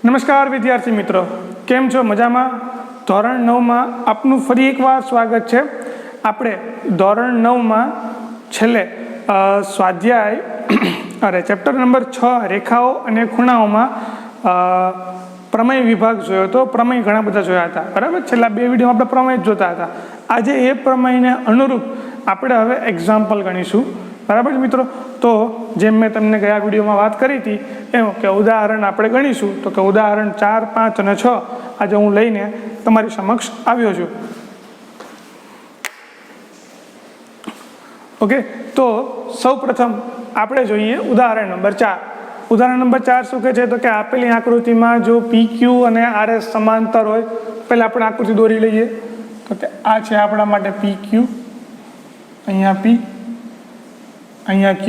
નમસ્કાર વિદ્યાર્થી મિત્રો, કેમ છો? મજામાં? ધોરણ 9માં આપનું ફરી એકવાર સ્વાગત છે. આપણે ધોરણ 9માં છેલ્લે સ્વાધ્યાય ચેપ્ટર નંબર 6 રેખાઓ અને ખૂણાઓમાં પ્રમેય વિભાગ જોયો હતો. પ્રમેય ઘણા બધા જોયા હતા, બરાબર. છેલ્લા 2 વિડીયોમાં આપણે પ્રમેય જ જોતા હતા. આજે એ પ્રમેયને અનુરૂપ આપણે હવે એક્ઝામ્પલ ગણીશું, બરાબર છે મિત્રો. તો જેમ મેં તમને ગયા વિડીયોમાં વાત કરી હતી એમ કે ઉદાહરણ આપણે ગણીશું, તો કે ઉદાહરણ 4, 5 અને 6 આજે હું લઈને તમારી સમક્ષ આવ્યો છું. ઓકે, તો સૌ પ્રથમ આપણે જોઈએ ઉદાહરણ નંબર 4. ઉદાહરણ નંબર 4 શું કહે છે? તો કે આપેલી આકૃતિમાં જો PQ અને RS સમાંતર હોય, પહેલાં આપણે આકૃતિ દોરી લઈએ. તો કે આ છે આપણા માટે PQ, અહીંયા P, અહીંયા Q,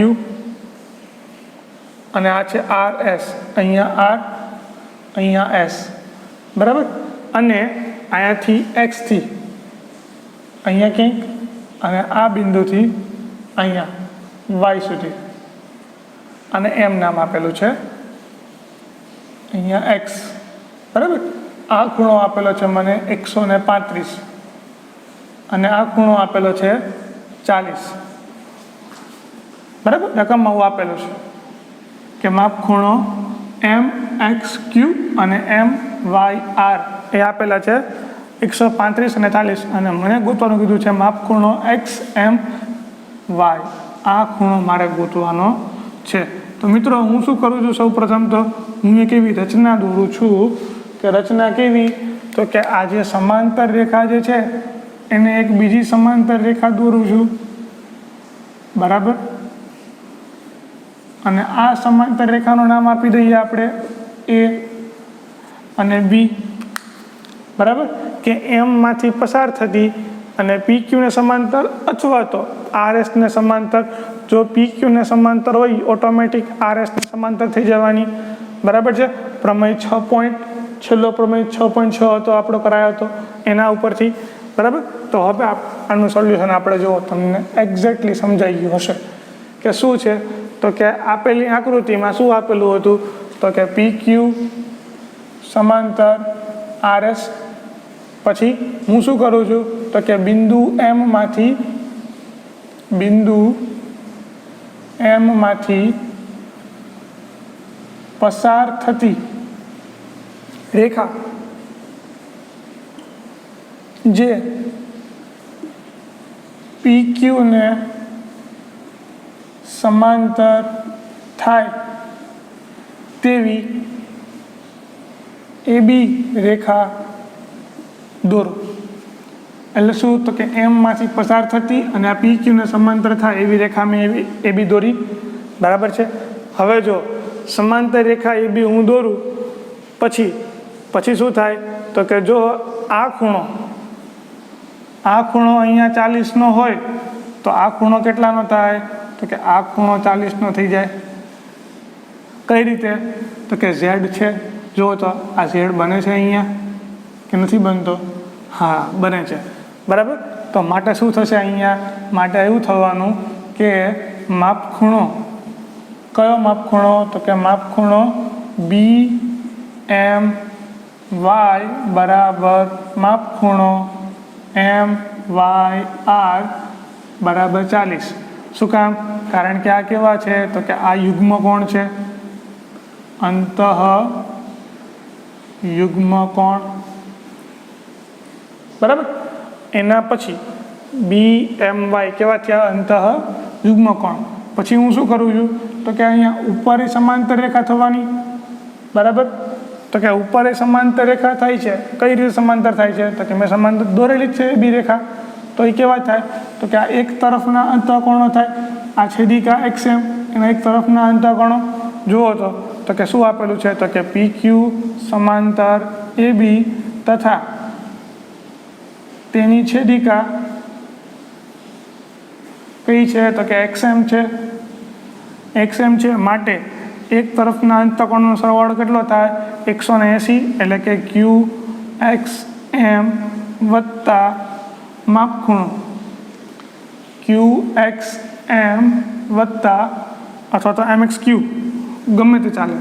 અને આ છે RS, અહીંયા R, અહીંયા S, બરાબર. અને અહીંયાથી X થી અહીંયા ક્યાંક, અને આ બિંદુથી અહીંયા Y સુધી, અને M નામ આપેલું છે, અહીંયા X, બરાબર. આ ખૂણો આપેલો છે મને 135, અને આ ખૂણો આપેલો છે 40, બરાબર. રકમમાં હું આપેલું છે કે માપ ખૂણો MXQ અને MYR એ આપેલા છે 135 અને 40, અને મને ગોતવાનું કીધું છે માપ ખૂણો XMY. આ ખૂણો મારે ગોતવાનો છે. તો મિત્રો હું શું કરું છું? સૌ પ્રથમ તો હું એક એવી રચના દોરું છું કે રચના કેવી? તો કે આ જે સમાંતર રેખા જે છે એને એક બીજી સમાંતર રેખા દોરું છું, બરાબર. અને આ સમાંતર રેખાનું નામ આપી દઈએ આપણે A અને B, બરાબર. કે M માંથી પસાર થતી અને PQ ને સમાંતર, અથવા તો RS ને સમાંતર. જો PQ ને સમાંતર હોય ઓટોમેટિક RS ને સમાંતર થઈ જવાની, બરાબર છે. પ્રમેય 6 પોઈન્ટ, છેલ્લો પ્રમેય 6.6 હતો આપણો કરાયો હતો એના ઉપરથી, બરાબર. તો હવે આનું સોલ્યુશન આપણે જો તમને એક્ઝેક્ટલી સમજાઈ ગયું હશે કે શું છે. તો કે આપેલી આકૃતિમાં શું આપેલું હતું? તો કે PQ સમાંતર RS. પછી હું શું કરું છું? તો કે બિંદુ M માંથી પસાર થતી રેખા જે PQ ને સમાંતર થાય તેવી AB રેખા દોરો. એટલે શું? તો કે M માંથી પસાર થતી અને આ PQ ને સમાંતર થાય એવી રેખા મેં AB દોરી, બરાબર છે. હવે જો સમાંતર રેખા AB હું દોરું, પછી શું થાય? તો કે જો આ ખૂણો અહીંયા 40 નો હોય તો આ ખૂણો કેટલાનો થાય? તો કે આ ખૂણો 40 નો થઈ જાય. કઈ રીતે? તો કે Z છે, જો તો આ Z બને છે અહીંયા કે નથી બનતો? હા, બને છે, બરાબર. તો માટે શું થશે? અહીંયા માટે એવું થવાનું કે માપ ખૂણો, કયો માપ ખૂણો? તો કે માપ ખૂણો BMY બરાબર માપ ખૂણો MYR બરાબર 40. શું કામ? કારણ કે આ કેવા છે? તો કે આ યુગ્મ કોણ છે, અંતઃ યુગ્મ કોણ, બરાબર. એના પછી BMY કેવા થયા? અંતઃ યુગ્મ કોણ. પછી હું શું કરું છું? તો કે અહીંયા ઉપર સમાંતર રેખા થવાની, બરાબર. તો કે ઉપર સમાંતર રેખા થાય છે. કઈ રીતે સમાંતર થાય છે? તો કે મેં સમાંતર દોરેલી જ છે B રેખા. તો એ કેવા થાય? તો કે આ એક તરફના અંતઃકોણો થાય, આ છેદિકા XM એના એક તરફના અંતઃકોણો જુઓ તો કે શું આપેલું છે? તો કે PQ સમાંતર AB તથા તેની છેદિકા કઈ છે? તો કે XM છે. માટે એક તરફના અંતઃકોણનો સરવાળો કેટલો થાય? 180, એટલે કે QXM વત્તા માપ ખૂણો QXM વત્તા અથવા તો MXQ, ગમે તે ચાલે,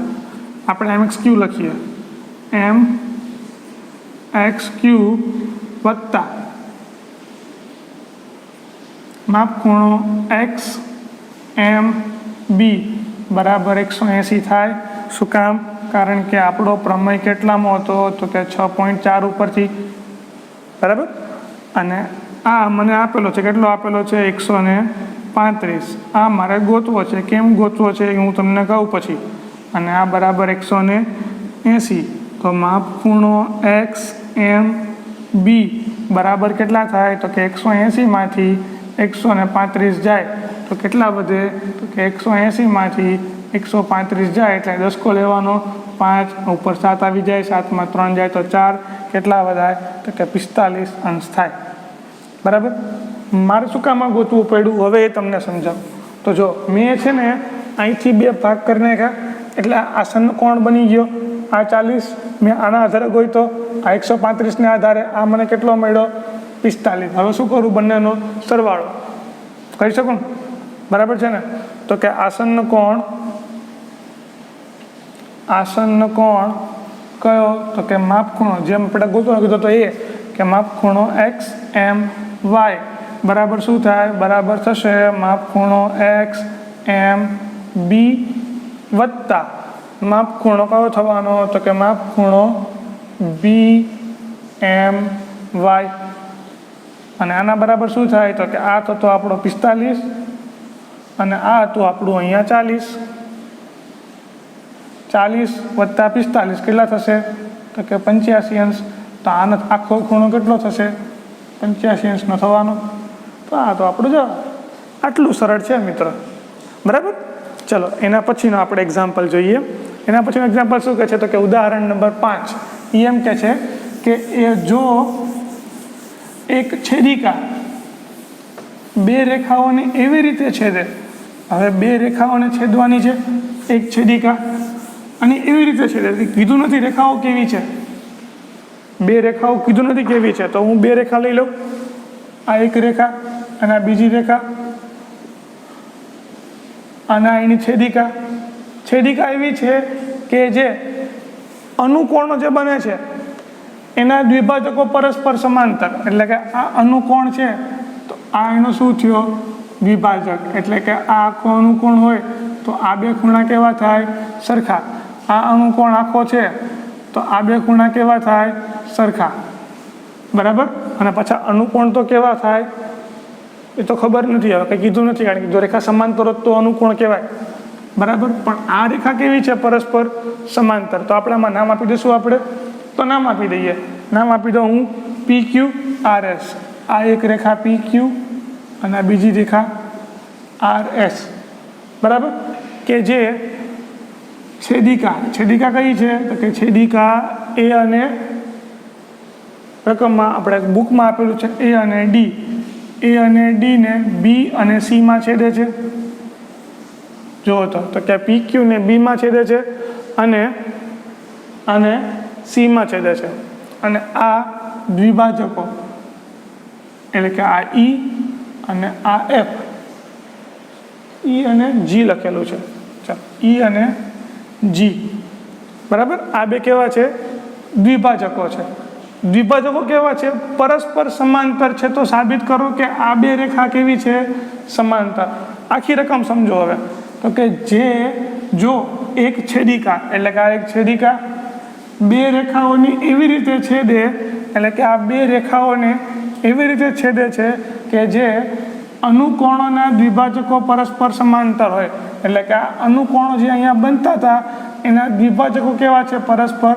આપણે MXQ લખીએ, એમ એક્સ ક્યુ વત્તા માપ ખૂણો એક્સ એમ બી બરાબર 180 થાય. શું કામ? કારણ કે આપણો પ્રમેય કેટલામાં હતો તો કે 6.4 ઉપરથી, બરાબર. અને આ મને આપેલો છે, કેટલો આપેલો છે? 135. આ મારે ગોતવો છે. કેમ ગોતવો છે એ હું તમને કહું પછી. અને આ બરાબર 180. તો માપ ખૂણો એક્સ એમ બી બરાબર કેટલા થાય? તો કે 180માંથી 135 જાય તો કેટલા વધે? તો કે 180માંથી 135 જાય એટલે દસકો લેવાનો, 5 ઉપર 7 આવી જાય, 7માં 3 જાય તો 4, કેટલા વધાય? તો કે 45 અંશ થાય, બરાબર. મારે શું કામ ગોતવું પડ્યું હવે એ તમને સમજાવું. તો જો મેં છે ને અહીંથી 2 ભાગ કરી નાખ્યા એટલે આસન કોણ બની ગયો? આ 40 મેં આના આધારે ગોઈતો, આ 135ને આધારે આ મને કેટલો મળ્યો? 45. હવે શું કરું? બંનેનો સરવાળો કરી શકું, બરાબર છે ને. તો કે આસન કોણ કયો? તો કે માપ ખૂણો, જેમ આપણે ગોતવાનો કીધો તો એ કે માપ ખૂણો એક્સ એમ વાય બરાબર શું થાય? બરાબર થશે માપ ખૂણો એક્સ એમ બી વત્તા માપ ખૂણો કયો થવાનો? તો કે માપ ખૂણો બી એમ વાય. અને આના બરાબર શું થાય? તો કે આ તો આપણો 45 અને આ હતું આપણું અહીંયા 40. 40 વત્તા 45 કેટલા થશે? તો કે 85 અંશ. તો આનો આખો ખૂણો કેટલો થશે? 85 અંશનો થવાનો. તો આ તો આપણું જવાબ. આટલું સરળ છે મિત્રો, બરાબર. ચલો એના પછીનો આપણે એક્ઝામ્પલ જોઈએ. એના પછીનું એક્ઝામ્પલ શું કહે છે? તો કે ઉદાહરણ નંબર 5 એમ કહે છે કે એ જો એક છેદિકા 2 રેખાઓને એવી રીતે છેદે. હવે 2 રેખાઓને છેદવાની છે એક છેદિકા, અને એવી રીતે છેદે. કીધું નથી રેખાઓ કેવી છે, 2 રેખાઓ કીધું નથી કેવી છે. તો હું 2 રેખા લઈ લઉં, આ એક રેખા અને આ બીજી રેખા અને એની છેદિકા એવી છે કે જે અનુકોણો જે બને છે એના દ્વિભાજકો પરસ્પર સમાંતર. એટલે કે આ અનુકોણ છે તો આ એનો શું થયો? દ્વિભાજક. એટલે કે આ આખો અનુકોણ હોય તો આ 2 ખૂણા કેવા થાય? સરખા. આ અનુકોણ આખો છે તો આ 2 ખૂણા કેવા થાય? સરખા, બરાબર. અને પાછા અનુકોણ તો કેવા થાય એ તો ખબર નથી, હવે કંઈ કીધું નથી. કારણ કે જો રેખા સમાંતર હોત તો અનુકોણ કહેવાય, બરાબર. પણ આ રેખા કેવી છે? પરસ્પર સમાંતર. તો આપણે આમાં નામ આપી દઈશું. આપણે તો નામ આપી દઈએ. નામ આપી દઉં હું PQRS. આ એક રેખા PQ અને આ બીજી રેખા RS, બરાબર. કે જે છેદિકા કઈ છે? તો કે છેદિકા A અને રકમમાં આપણે બુકમાં આપેલું છે A અને D. A અને D ને B અને C માં છેદે છે. જુઓ તો કે PQ ને B માં છેદે છે અને C માં છેદે છે. અને આ દ્વિભાજકો એટલે કે આ E અને આ F, E અને G લખેલું છે. ચાલો, E અને G, બરાબર. આ 2 કેવા છે? દ્વિભાજકો છે. દ્વિભાજકો કેવા છે? પરસ્પર સમાંતર છે. તો સાબિત કરો કે આ 2 રેખા કેવી છે? સમાંતર. આખી રકમ સમજો હવે. તો કે જો એક છેદિકા એટલે કે આ એક છેદિકા 2 રેખાઓની એવી રીતે છેદે, એટલે કે આ 2 રેખાઓને એવી રીતે છેદે છે કે જે અનુકોણોના દ્વિભાજકો પરસ્પર સમાંતર હોય. એટલે કે આ અનુકોણો જે અહીંયા બનતા હતા એના દ્વિભાજકો કેવા છે? પરસ્પર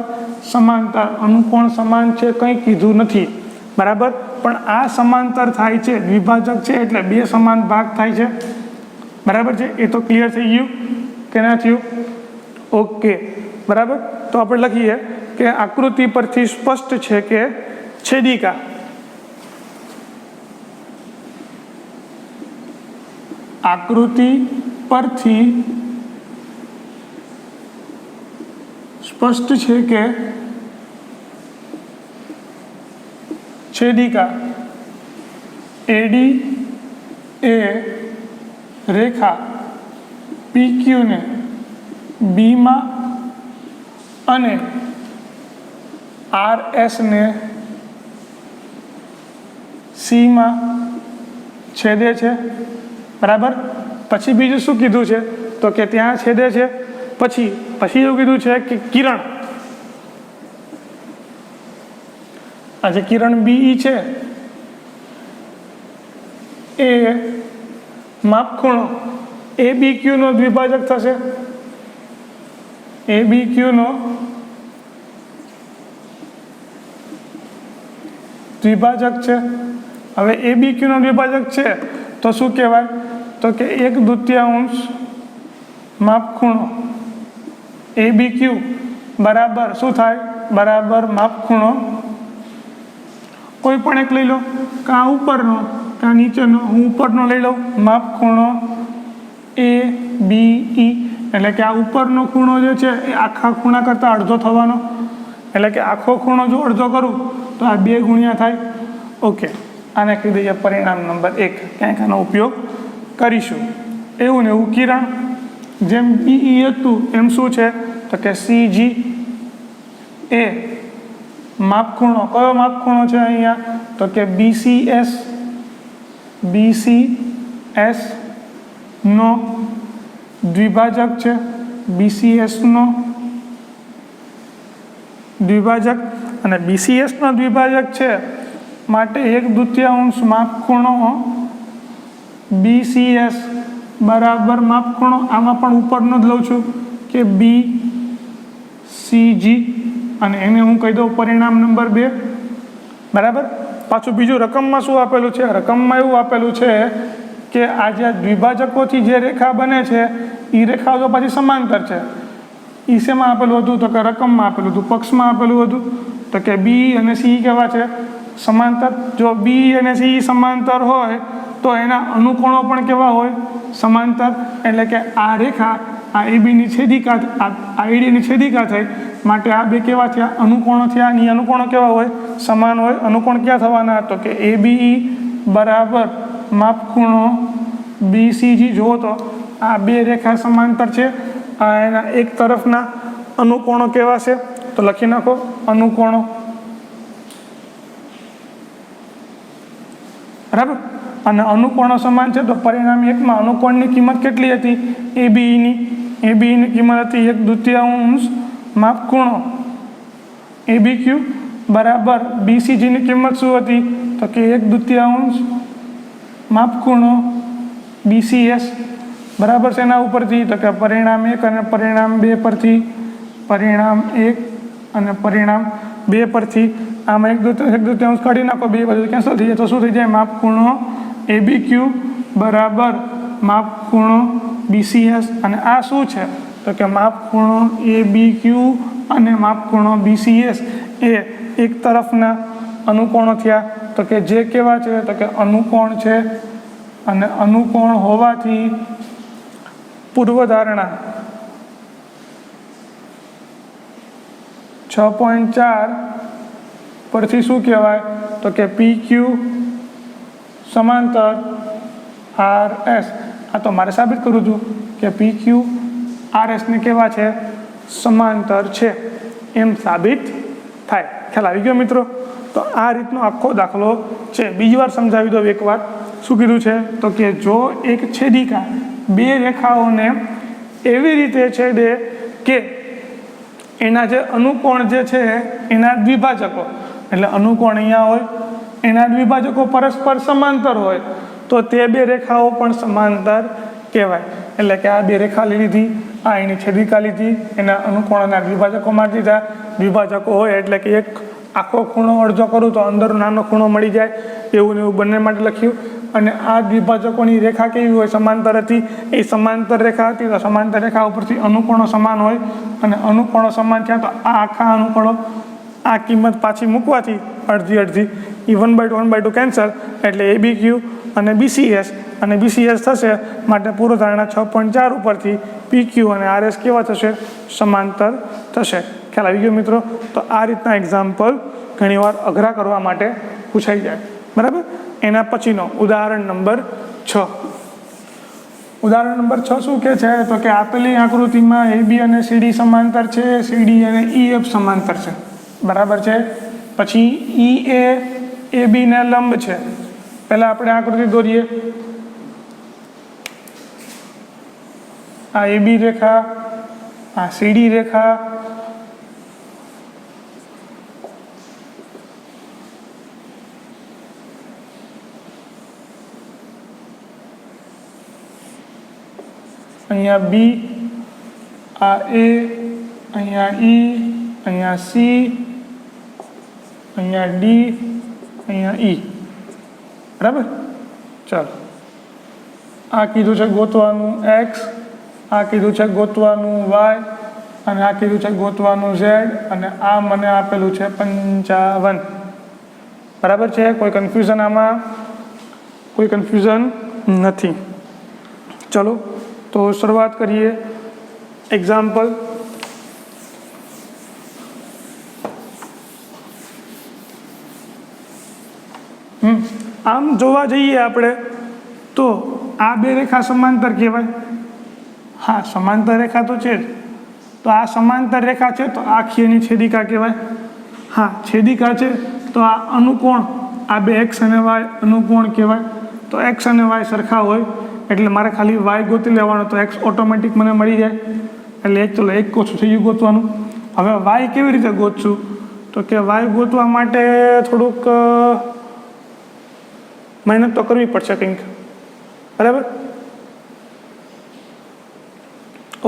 સમાંતર. અનુકોણ સમાન છે કંઈ કીધું નથી, બરાબર. પણ આ સમાંતર થાય છે, દ્વિભાજક છે એટલે 2 સમાન ભાગ થાય છે, બરાબર છે. એ તો ક્લિયર થઈ ગયું કે ના થયું? ઓકે, બરાબર. તો આપણે લખીએ કે આકૃતિ પરથી સ્પષ્ટ છે કે છેદિકા આકૃતિ પરથી સ્પષ્ટ છે કે છેદિકા AD એ રેખા PQ ને B માં અને આર એસને સીમાં છેદે છે, બરાબર. પછી બીજું શું કીધું છે તો કે ત્યાં છેદે છે. પછી એવું કીધું છે કે કિરણ, આ જે કિરણ બીઈ છે એ માપખૂણો એ બી ક્યુનો દ્વિભાજક થશે. એ બી ક્યુનો દ્વિભાજક છે. હવે એ બી ક્યુનો દ્વિભાજક છે તો શું કહેવાય તો કે 1/2 માપખૂણો એ બી ક્યુ બરાબર શું થાય, બરાબર માપખૂણો કોઈ પણ એક લઈ લો, કાં ઉપરનો કાં નીચેનો. હું ઉપરનો લઈ લઉં, માપખૂણો એ બી ઈ, એટલે કે આ ઉપરનો ખૂણો જે છે એ આખા ખૂણા કરતાં અડધો થવાનો, એટલે કે આખો ખૂણો જો અડધો કરું તો આ 2 ગુણ્યા થાય. ઓકે, આને કહી દઈએ પરિણામ નંબર 1. ક્યાંક આનો ઉપયોગ કરીશું. એવું ને એવું કિરણ જેમ બીઈ હતું એમ શું છે તો કે સીજી એ માપખૂણો, કયો માપખૂણો છે અહીંયા તો કે BCS નો દ્વિભાજક છે. BCS નો દ્વિભાજક, અને BCS નો દ્વિભાજક છે માટે 1/2 માપખૂણો BCS બરાબર માપખૂણો, આમાં પણ ઉપરનો જ લઉં છું કે BCG, અને એને હું કહી દઉં પરિણામ નંબર 2, બરાબર. પાછું બીજું રકમમાં શું આપેલું છે, રકમમાં એવું આપેલું છે કે આ જે દ્વિભાજકોથી જે રેખા બને છે એ રેખાઓ તો પાછી સમાંતર છે. એ શેમાં આપેલું હતું તો કે રકમમાં આપેલું હતું, પક્ષમાં આપેલું હતું તો કે બી અને સી કેવા છે, સમાંતર. જો બી અને સી સમાંતર હોય તો એના અનુકોણો પણ કેવા હોય, સમાંતર. એટલે કે આ રેખા આ એબીની છેદિકા, આ આઈડીની છેદિકા થઈ માટે આ બે કેવા થયા, અનુકોણો થયા. અને અનુકોણો કેવા હોય, સમાન હોય. અનુકોણ ક્યાં થવાના તો કે એબીઈ બરાબર માપખૂણો બીસીજી. જુઓ તો આ બે રેખા સમાંતર છે, આ એના એક તરફના અનુકોણો કેવા છે તો લખી નાખો અનુકોણો, બરાબર. અને અનુકોણો સમાન છે તો પરિણામ 1માં અનુકોણની કિંમત કેટલી હતી, એબીની કિંમત હતી 1/2 માપખૂણો એબી ક્યુ બરાબર બીસીજીની કિંમત શું હતી તો કે 1/2 માપખૂણો બીસીએસ બરાબર છે એના ઉપરથી તો કે પરિણામ 1 અને પરિણામ 2 પરથી, પરિણામ 1 અને પરિણામ 2 પરથી આમાં 1/2 કાઢી નાખો, 2 બાજુ કેન્સલ થઈ જાય તો શું થઈ જાય, માપખૂણો એબી ક્યુ બરાબર માપખૂણો બીસીએસ. અને આ શું છે તો કે માપખૂણો એબી ક્યુ અને માપખૂણો બીસીએસ એ એક તરફના અનુકોણો થયા. તો કે જે કેવા છે તો કે અનુકોણ છે, અને અનુકોણ હોવાથી પૂર્વધારણા 6.4 પરથી શું કહેવાય તો કે પી ક્યુ સમાંતર આર એસ. આ તો મારે સાબિત કરું છું કે પી ક્યુ આર એસને કેવા છે, સમાંતર છે, એમ સાબિત થાય. ખ્યાલ આવી ગયો મિત્રો? તો આ રીતનો આખો દાખલો છે. બીજી વાર સમજાવી દો એકવાર. શું કીધું છે તો કે જો એક છેદિકા બે રેખાઓને એવી રીતે છેદે કે એના જે અનુકોણ જે છે એના દ્વિભાજકો, એટલે અનુકોણ અહીંયા હોય, એના દ્વિભાજકો પરસ્પર સમાંતર હોય તો તે બે રેખાઓ પણ સમાંતર કહેવાય. એટલે કે આ બે રેખા લીધી, આ એની છેદિકા લીધી, એના અનુકોણના દ્વિભાજકો મારી દીધા. દ્વિભાજકો હોય એટલે કે એક આખો ખૂણો અડધો કરું તો અંદર નાનો ખૂણો મળી જાય, એવું ને એવું બંને માટે લખ્યું. અને આ દ્વિભાજકોની રેખા કેવી હોય, સમાંતર હતી. એ સમાંતર રેખા હતી તો સમાંતર રેખા ઉપરથી અનુકોણો સમાન હોય, અને અનુકોણો સમાન થયા તો આ આખા અનુકોણો આ કિંમત પાછી મૂકવાથી અડધી એ 1/2 કેન્સલ, એટલે એબી ક્યુ અને બીસીએસ, અને બીસીએસ થશે માટે પૂર્વધારણા 6.4 ઉપરથી પી ક્યુ અને આરએસ કેવા થશે, સમાંતર થશે. ખ્યાલ આવી ગયો મિત્રો? તો આ રીતના એક્ઝામ્પલ ઘણીવાર અઘરા કરવા માટે પૂછાઈ જાય, બરાબર. એના પછીનો ઉદાહરણ નંબર 6. ઉદાહરણ નંબર 6 શું કહે છે તો કે આપેલી આકૃતિમાં એબી અને સીડી સમાંતર છે, સીડી અને ઈએફ સમાંતર છે, બરાબર છે. પછી ઈ એ બી ને લંબ છે. પહેલાં આપણે આકૃતિ દોરીએ. આ એ બી રેખા, આ સીડી રેખા, અહીંયા બી, આ એ, અહીંયા ઈ, અહીંયા સી, અહીંયા ડી, અહીંયા ઈ. બરાબર. ચાલો, આ કીધું છે ગોતવાનું એક્સ, આ કીધું છે ગોતવાનું વાય, અને આ કીધું છે ગોતવાનું ઝેડ, અને આ મને આપેલું છે 55. બરાબર છે. કોઈ કન્ફ્યુઝન આમાં? કોઈ કન્ફ્યુઝન નથી. ચલો તો શરૂઆત કરીએ. એક્ઝામ્પલ. આમ જોવા જઈએ આપણે તો આ બે રેખા સમાંતર કહેવાય. હા, સમાંતર રેખા તો છે જ. તો આ સમાંતર રેખા છે તો આખી એની છેદિકા કહેવાય. હા, છેદિકા છે તો આ અનુકોણ, આ બે એક્સ અને વાય અનુકોણ કહેવાય. તો એક્સ અને વાય સરખા હોય એટલે મારે ખાલી વાય ગોતી લેવાનો, તો એક્સ ઓટોમેટિક મને મળી જાય. એટલે ચલો એક ઓછું થઈ ગયું ગોતવાનું. હવે વાય કેવી રીતે ગોતશું? તો કે વાય ગોતવા માટે થોડુંક મહેનત તો કરવી પડશે કંઈક. બરાબર.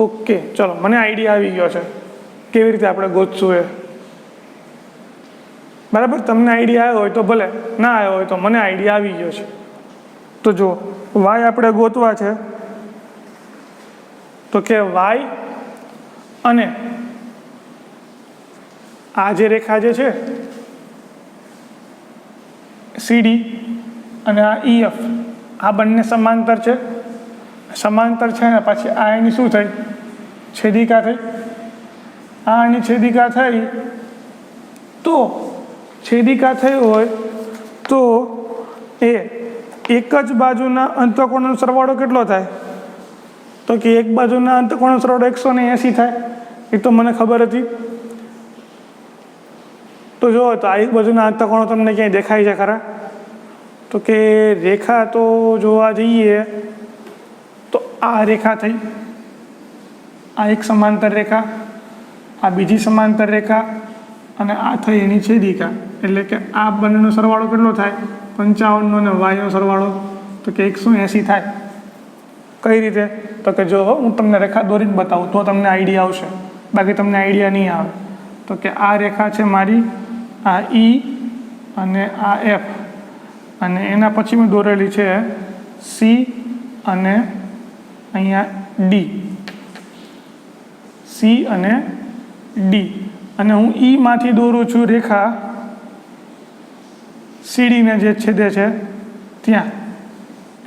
ઓકે, ચલો મને આઈડિયા આવી ગયો છે કેવી રીતે આપણે ગોતશું એ. બરાબર. તમને આઈડિયા આવ્યો હોય તો ભલે, ના આવ્યો હોય તો મને આઈડિયા આવી ગયો છે. તો જો વાય આપણે ગોતવા છે તો કે વાય અને આ જે રેખા જે છે સીડી અને આ EF, આ બંને સમાંતર છે. સમાંતર છે ને પછી આ એની શું થઈ? છેદિકા થઈ. આ એની છેદિકા થઈ. તો છેદિકા થઈ હોય તો એ એક જ બાજુના અંતઃકોણનો સરવાળો કેટલો થાય? તો કે એક બાજુના અંતઃકોણનો સરવાળો 180 થાય. એ તો મને ખબર હતી. તો જો તો આ એક બાજુના અંતઃકોણો તમને ક્યાંય દેખાય છે ખરા? તો કે રેખા તો જોવા જઈએ તો આ રેખા થઈ, આ એક સમાંતર રેખા, આ બીજી સમાંતર રેખા, અને આ થઈ એની છેદિકા. એટલે કે આ બંનેનો સરવાળો કેટલો થાય? 55નો અને વાયનો સરવાળો તો કે 180 થાય. કઈ રીતે? તો કે જો હું તમને રેખા દોરીને બતાવું તો તમને આઈડિયા આવશે, બાકી તમને આઈડિયા નહીં આવે. તો કે આ રેખા છે મારી, આ E અને આ F, અને એના પછી મેં દોરેલી છે C અને અહીંયા D, C અને D. અને હું E માંથી દોરું છું રેખા સીડીને જે છેદે છે ત્યાં,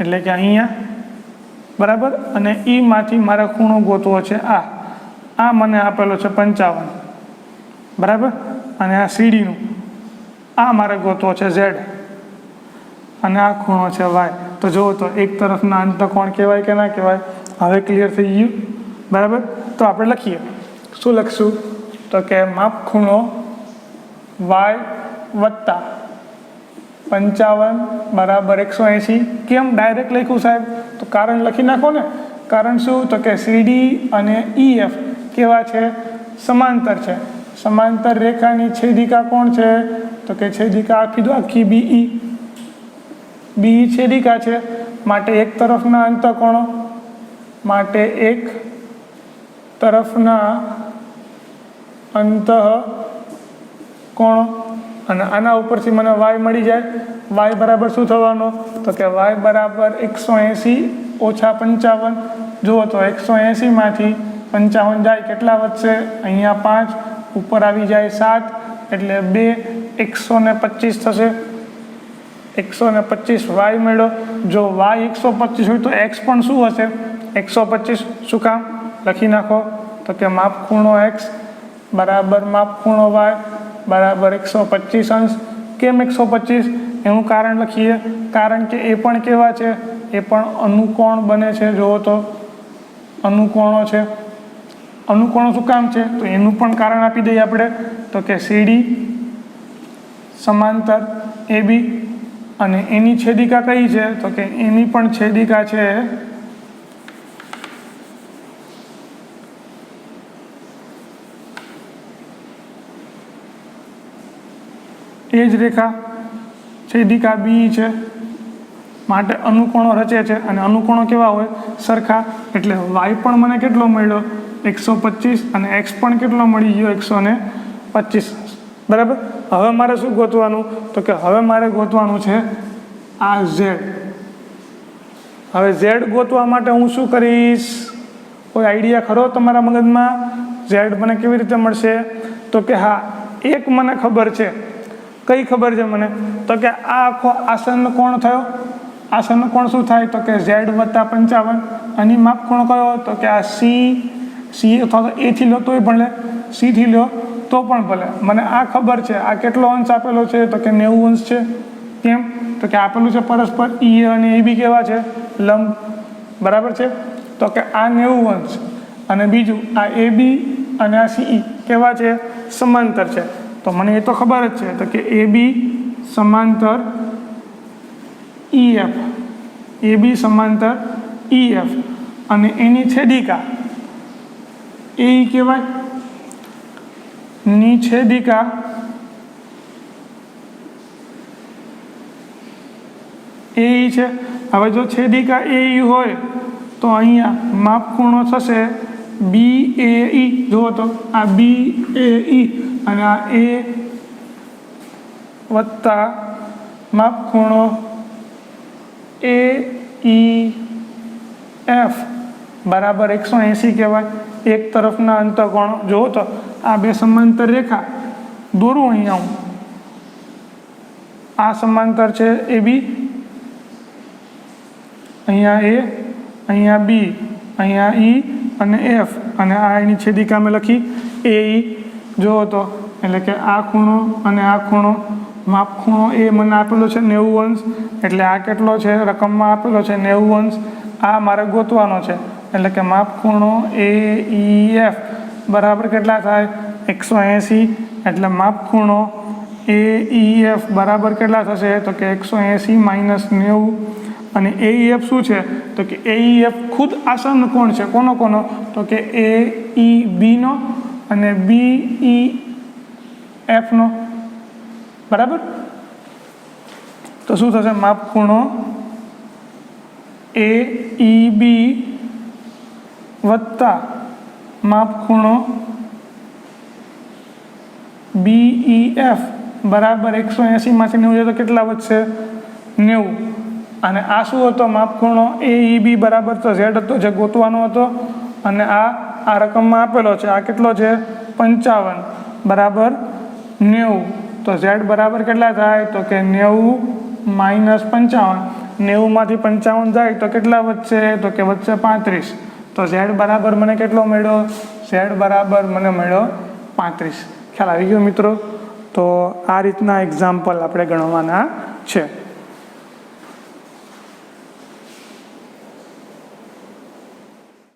એટલે કે અહીંયા. બરાબર. અને E માંથી મારે ખૂણો ગોતવો છે આ મને આપેલો છે 55. બરાબર. અને આ સીડીનું આ મારે ગોતવો છે Z, અને આ ખૂણો છે Y. તો જુઓ તો એક તરફના અંતઃકોણ કહેવાય કે ના કહેવાય? હવે ક્લિયર થઈ ગયું. બરાબર. તો આપણે લખીએ. શું લખશું? તો કે માપ ખૂણો Y વત્તા 55 બરાબર 180. કેમ ડાયરેક્ટ લખ્યું સાહેબ? તો કારણ લખી નાખો ને. કારણ શું? તો કે CD અને EF કેવા છે? સમાંતર છે. સમાંતર રેખાની છેદિકા કોણ છે? તો કે છેદિકા આખી BE છેદિકા છે. માટે એક તરફના અંતઃકોણો, માટે એક તરફના અંતઃકોણો, અને આના ઉપરથી મને y મળી જાય. y બરાબર શું થવાનો? તો કે y બરાબર 180 ઓછા 55. જુઓ તો 180 માંથી 55 જાય, કેટલા વધશે? અહીંયા 5, ઉપર આવી જાય 7, એટલે 2, 125 થશે. 125 y મળ્યો. જો y 125 હોય તો x પણ શું હશે? 125. શું કામ? લખી નાખો. તો કે માપ ખૂણો x બરાબર માપ ખૂણો y બરાબર 125 અંશ. કેમ 125? એનું કારણ લખીએ. કારણ કે એ પણ કેવા છે? એ પણ અનુકોણ બને છે. જુઓ તો અનુકોણો છે. અનુકોણો શું કામ છે? તો એનું પણ કારણ આપી દઈએ આપણે. તો કે CD સમાંતર AB અને એની છેદિકા કઈ છે તો કે એની પણ છેદિકા છે એ જ રેખા છેદિકા B છે માટે અનુકોણો રચે છે અને અનુકોણો કેવા હોય સરખા એટલે y પણ મને કેટલો મળ્યો 125 અને x પણ કેટલો મળી ગયો 125 બરાબર હવે મારે શું ગોતવાનું તો કે હવે મારે ગોતવાનું છે આ z હવે z ગોતવા માટે હું શું કરીશ કોઈ આઈડિયા ખરો તમારા મગજમાં z મને કેવી રીતે મળશે તો કે હા એક મને ખબર છે કઈ ખબર છે મને તો કે આ આખો આસન કોણ થયો આસન કોણ શું થાય તો કે z વત્તા 55 અને માપકોણ કયો તો કે આ c અથવા તો a થી લો તોય ભલે c થી લો તો પણ ભલે મને આ ખબર છે આ કેટલો અંશ આપેલો છે તો કે 90 અંશ છે કેમ તો કે આપેલું છે પરસ્પર e અને ab કેવા છે લંબ બરાબર છે તો કે આ 90 અંશ અને બીજું આ ab અને આ ce કેવા છે સમાંતર છે તો મને એ તો ખબર જ છે તો કે ab સમાંતર EF AB સમાંતર EF અને એની છેદિકા એ કહેવાય ની છેદિકા એ છે હવે જો છેદિકા એ હોય તો અહીંયા માપખૂણો થશે BAE જુઓ તો આ BAE અને આ A વત્તા માપખૂણો AEF બરાબર 180 કહેવાય એક તરફના અંતકોણ જુઓ તો આ બે સમાંતર રેખા દોરું અહીંયા હું આ સમાંતર છે AB અહીંયા A અહીંયા B અહીંયા E અને F અને આ એની છેદિકા મેં લખી AE જુઓ તો એટલે કે આ ખૂણો અને આ ખૂણો માપખૂણો એ મને આપેલો છે 90 અંશ એટલે આ કેટલો છે રકમમાં આપેલો છે 90 અંશ આ મારે ગોતવાનો છે એટલે કે માપખૂણો AEF બરાબર કેટલા થાય 180 એટલે માપખૂણો AEF બરાબર કેટલા થશે તો કે 180 માઇનસ 90 અને AEF શું છે તો કે AEF ખુદ આસન કોણ છે કોનો તો કે AEB નો અને BEF નો બરાબર તો શું થશે માપખૂણો AEB વત્તા માપખૂણો BEF બરાબર 180 માંથી 90 તો કેટલા વધશે 90 અને આ શું હતો માપખૂણો AEB બરાબર તો z હતો જે ગોતવાનો હતો અને આ રકમમાં આપેલો છે આ કેટલો છે 55 બરાબર 90 તો z બરાબર કેટલા થાય તો કે 90 માઇનસ 55 90 માંથી 55 જાય તો કેટલા વધશે તો કે વધશે 35 તો z બરાબર મને કેટલો મળ્યો z બરાબર મને મળ્યો 35 ખ્યાલ આવી ગયો મિત્રો તો આ રીતના એક્ઝામ્પલ આપણે ગણવાના છે